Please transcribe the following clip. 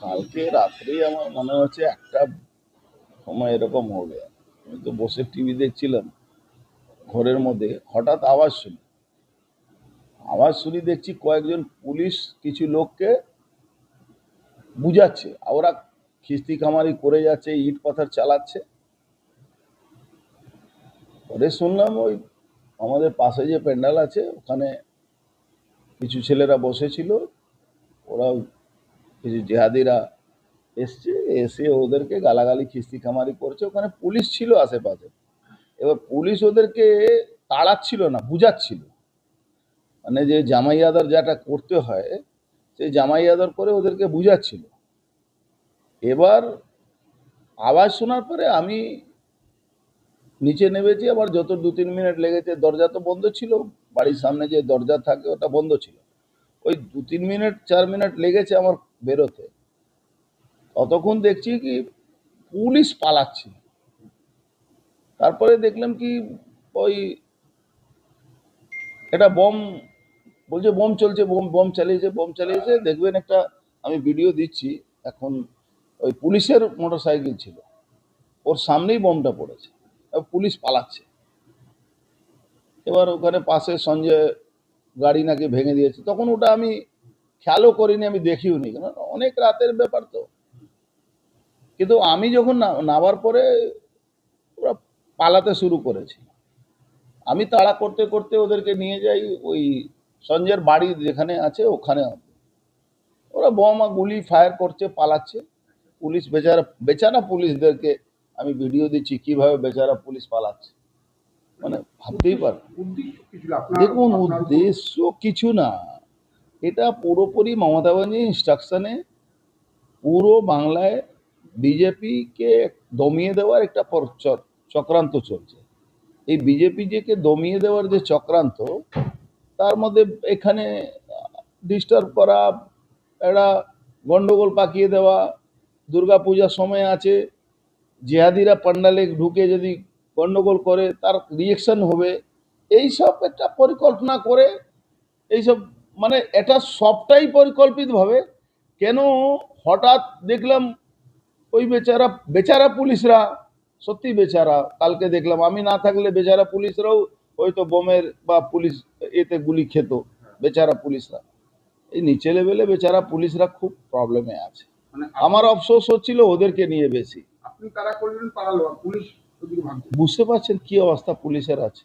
কালকে রাত্রেই আমার মনে হচ্ছে একটা সময় এরকম হবে। আমি তো বসে টিভি দেখছিলাম ঘরের মধ্যে, হঠাৎ আওয়াজ শুনি দেখছি কয়েকজন পুলিশ কিছু লোককে বুঝাচ্ছে, আর ওরা খিস্তি খামারি করে যাচ্ছে, ইট পাথর চালাচ্ছে। পরে শুনলাম ওই আমাদের পাশে যে প্যান্ডেল আছে ওখানে কিছু ছেলেরা বসেছিল, ওরা কিছু জেহাদিরা এসছে, এসে ওদেরকে গালাগালি খিস্তি খামারি করছে। ওখানে পুলিশ ছিল আশেপাশে, এবার পুলিশ ওদেরকে তাড়াচ্ছিল না, বুঝাচ্ছিল। মানে যে জামাই আদর যেটা করতে হয় সেই জামাই আদর করে ওদেরকে বুঝাচ্ছিল। এবার আওয়াজ শোনার পরে আমি নিচে নেমেছি, আবার যত 2-3 মিনিট লেগেছে, দরজা তো বন্ধ ছিল, বাড়ির সামনে যে দরজা থাকে ওটা বন্ধ ছিল। ওই 2-3 মিনিট 4 মিনিট লেগেছে আমার বেরোতে। ততক্ষণ দেখছি কি পুলিশ পালাচ্ছে। তারপরে দেখলাম কি ওই এটা বম বলছে, বোম চলছে, বোম চালিয়েছে দেখবেন একটা, আমি ভিডিও দিচ্ছি এখন। ওই পুলিশের মোটরসাইকেল ছিল, ওর সামনেই বোমটা পড়েছে, পুলিশ পালাচ্ছে। এবার ওখানে পাশে সঞ্জয় গাড়ি নাকি ভেঙে দিয়েছে, তখন ওটা আমি খেয়ালও করিনি, আমি দেখিও নি, কারণ অনেক রাতের ব্যাপার তো। কিন্তু আমি যখন নামার পরে ওরা পালাতে শুরু করেছে। আমি তাড়া করতে করতে ওদেরকে নিয়ে যাই ওই সঞ্জয়ের বাড়ি যেখানে আছে ওখানে। ওরা বোম আর গুলি ফায়ার করছে, পালাচ্ছে। পুলিশ বেচারা বেচারা পুলিশদেরকে আমি ভিডিও দিচ্ছি কিভাবে বেচারা পুলিশ পালাচ্ছে, মানে ভাবতেই পার। দেখুন, উদ্দেশ্য কিছু না, এটা পুরোপুরি মমতা ব্যানার্জির ইনস্ট্রাকশনে পুরো বাংলায় বিজেপিকে দমিয়ে দেওয়ার একটা চক্রান্ত চলছে। এই বিজেপি কে দমিয়ে দেওয়ার যে চক্রান্ত, তার মধ্যে এখানে ডিস্টার্ব করা, একটা গন্ডগোল পাকিয়ে দেওয়া, দুর্গাপূজার সময় আছে, জেহাদিরা পান্ডালে ঢুকে যদি গন্ডগোল করে তার রিয়েকশন হবে, এইসব একটা পরিকল্পনা করে এইসব, মানে এটা সবটাই পরিকল্পিতভাবে। কেন হঠাৎ দেখলাম ওই বেচারা বেচারা পুলিশরা, সত্যি বেচারা, কালকে দেখলাম আমি না থাকলে বেচারা পুলিশরাও হয়তো বোমের বা পুলিশ এতে গুলি খেত। বেচারা পুলিশরা, এই নিচে লেভেলে বেচারা পুলিশরা খুব প্রবলেমে আছে। আমার অফসোস হচ্ছিল ওদেরকে নিয়ে বেশি। বুঝতে পারছেন কি অবস্থা পুলিশের আছে।